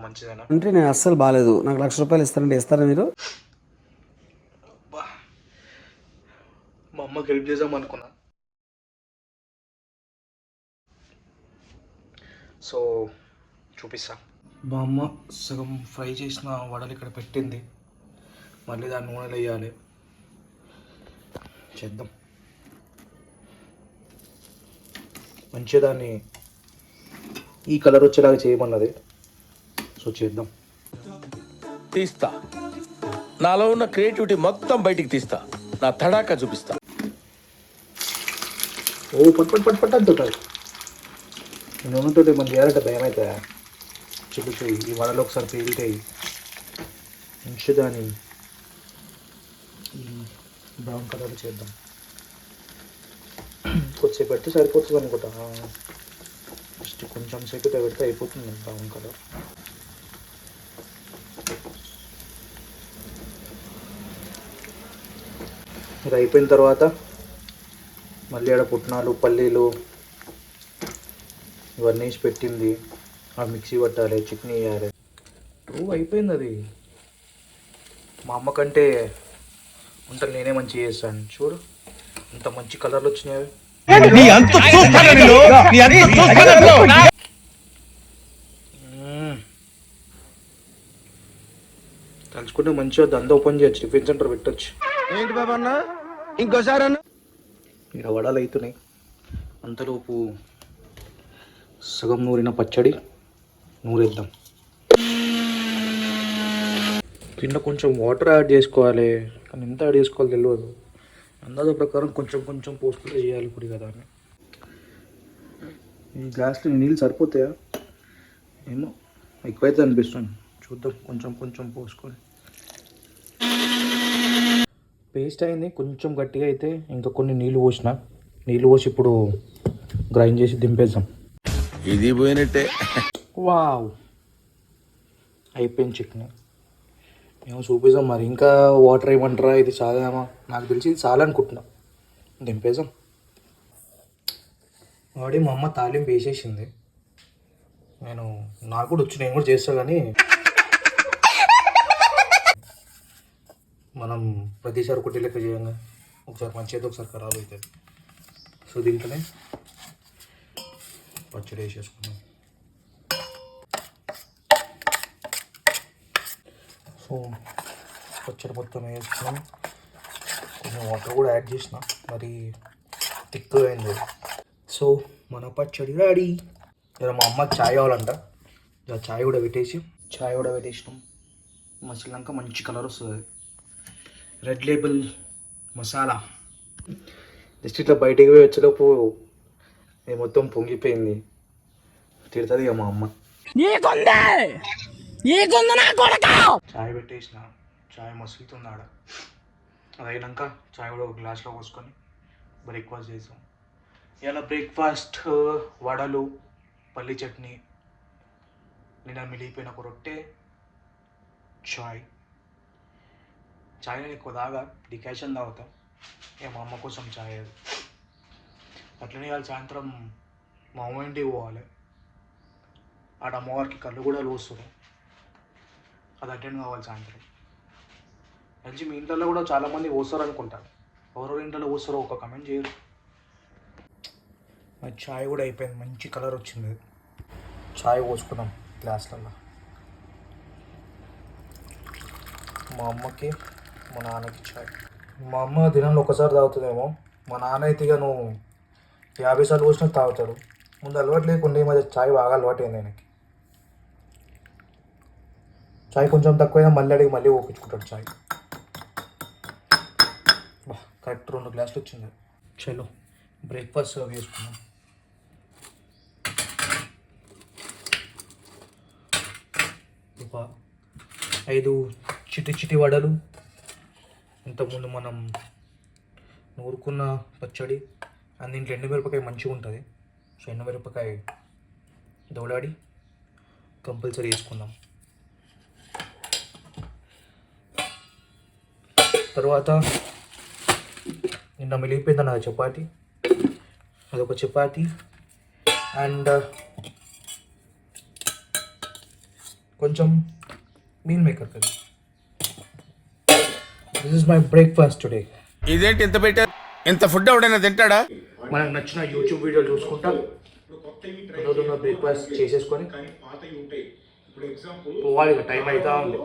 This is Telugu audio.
మంచిదేనా అంటే నేను అస్సలు బాగాలేదు, నాకు ₹1,00,000 ఇస్తారంటే ఇస్తారా మీరు? మా అమ్మకి హెల్ప్ చేద్దాం అనుకున్నా. సో చూపిస్తా. మా అమ్మ సగం ఫ్రై చేసిన వడలు ఇక్కడ పెట్టింది, మళ్ళీ దాన్ని నూనెలో వేయాలి. చేద్దాం, మంచిగా దాన్ని ఈ కలర్ వచ్చేలాగా చేయమన్నది. సో చేద్దాం. తీస్తా, నాలో ఉన్న క్రియేటివిటీ మొత్తం బయటికి తీస్తా, నా తడాకా చూపిస్తా. ఓ పట్ పట్ పట్ పట్ అంటుంటాయి. నూనెతో మనం చేయాలంటే భయం అవుతాయా? చూపించాయి ఈ వడలు ఒకసారి పేలుతాయి. మంచిగా దాన్ని బ్రౌన్ కలర్ చేద్దాం. కొద్దిసేపు పెడితే సరిపోతుంది అనుకుంటా. జస్ట్ కొంచెం సేపు పెడితే అయిపోతుంది బ్రౌన్ కలర్. ఇది అయిపోయిన తర్వాత మళ్ళీ ఆడ పుట్నాలు పల్లీలు ఇవన్నీ వేసి పెట్టింది. ఆ మిక్సీ పట్టాలి, చట్నీ వేయాలి. అయిపోయింది అది. మా అమ్మ కంటే వంటలు నేనే మంచిగా చేస్తాను. చూడు ఇంత మంచి కలర్లు వచ్చినాయి. తలుచుకుంటే మంచిగా దందా ఓపెన్ చేయొచ్చు, టిఫిన్ సెంటర్ పెట్టచ్చు. ఏంటి బాబా అన్న, ఇంకోసారి అన్న. ఇక్కడ వడలు అవుతున్నాయి. అంతలోపు సగం నూరిన పచ్చడి నూరేద్దాం. కింద కొంచెం వాటర్ యాడ్ చేసుకోవాలి, కానీ ఎంత యాడ్ చేసుకోవాలి తెలియదు. అందాజ ప్రకారం కొంచెం కొంచెం పోసుకుంటే చేయాలి ఇప్పుడు కదా అని. ఈ గ్లాస్లో నీళ్ళు సరిపోతాయా ఏమో, ఎక్కువైతే అనిపిస్తుంది. చూద్దాం, కొంచెం కొంచెం పోసుకొని. పేస్ట్ అయింది, కొంచెం గట్టిగా అయితే ఇంకా కొన్ని నీళ్ళు పోసిన. నీళ్ళు పోసి ఇప్పుడు గ్రైండ్ చేసి దింపేద్దాం. ఇది పోయినట్టే. వావ్, అయిపోయింది చట్నీ. మేము చూపిస్తాం మరి, ఇంకా వాటర్ ఏమంటారా? ఇది చాలామా? నాకు తెలిసి ఇది చాలా అనుకుంటున్నా. దింపేసాం. వాడి మా అమ్మ తాలింపు వేసేసింది. నాకు కూడా వచ్చి, నేను కూడా చేస్తా. కానీ మనం ప్రతిసారి ఒకటి లెక్క చేయంగా, ఒకసారి మంచి అయితే ఒకసారి ఖరాబ్ అవుతుంది. సో దీంట్లోనే పచ్చడి వేసేసుకున్నాం. సో పచ్చడి మొత్తం వేసుకున్నాం. కొంచెం వాటర్ కూడా యాడ్ చేసిన, మరి థిక్ అయింది. సో మన పచ్చడి రెడీ. ఇలా మా అమ్మ ఛాయ్ కావాలంట, ఛాయ్ కూడా పెట్టేసినాం. మసిలినాక మంచి కలర్ వస్తుంది. Red label masala. జస్ట్ ఇట్లా బయటికి పోయి వచ్చేటప్పుడు ఇది మొత్తం పొంగిపోయింది. తిడుతుంది ఇక మా అమ్మ. చాయ్ పెట్టేసిన, చాయ్ మసులుతుంది ఆడ. అది అయినాక చాయ్ కూడా ఒక గ్లాస్లో పోసుకొని బ్రేక్ఫాస్ట్ చేసాం. ఇలా బ్రేక్ఫాస్ట్ వడలు, పల్లి చట్నీ, నిన్న మిగిలిపోయిన ఒక రొట్టె, చాయ్. చాయ్ నేను ఎక్కువ తాగా, డికాషన్ తాగుతాం. ఇక మా అమ్మ కోసం చాయ్ అది. అట్లనే ఇవాళ సాయంత్రం మా అమ్మ ఇంటికి పోవాలి. ఆడ అమ్మవారికి కళ్ళు కూడా లోస్తున్నాయి, అది అటెండ్ కావాలి సాయంత్రం. మంచి మీ ఇంట్లో కూడా చాలామంది పోస్తారు అనుకుంటారు. ఎవరెవరి ఇంట్లో పోస్తారో ఒక కమెంట్ చేయరు. చాయ్ కూడా అయిపోయింది, మంచి కలర్ వచ్చింది. చాయ్ పోసుకున్నాం గ్లాస్లలో. మా అమ్మకి మా నాన్నకి చాయ్. మా అమ్మ దినంలో ఒకసారి తాగుతుందేమో, మా నాన్న అయితే ఇక నువ్వు 50 సార్లు పోసినా తాగుతాడు. ముందు అలవాటు లేకుండా ఈ మధ్య చాయ్ బాగా అలవాటు అయింది ఆయనకి. చాయ్ కొంచెం తక్కువైనా మళ్ళీ అడిగి మళ్ళీ ఓపించుకుంటాడు చాయ్. కరెక్ట్ 2 గ్లాసులు వచ్చింది. చలో బ్రేక్ఫాస్ట్ వేసుకున్నాం. ఒక 5 చిటి వడలు, ఇంతకుముందు మనం నూరుకున్న పచ్చడి, అండ్ దీంట్లో ఎండుమిరపకాయ మంచిగా ఉంటుంది. సో ఎండుమిరపకాయ దౌడాడి కంపల్సరీ వేసుకుందాం. తర్వాత నిన్న మిగిలిపోయింది నా చపాతి, అదొక చపాతి. అండ్ కొంచెం meal maker curry. This is my breakfast today. ఇదేంటి ఇంత పెట్టారు? ఇంత ఫుడ్ ఎవడైనా తింటాడా? మనకు నచ్చిన యూట్యూబ్ వీడియోలు చూసుకుంటా బ్రేక్ఫాస్ట్ చేసేసుకొని పోవాలి. టైం అవుతా ఉంది.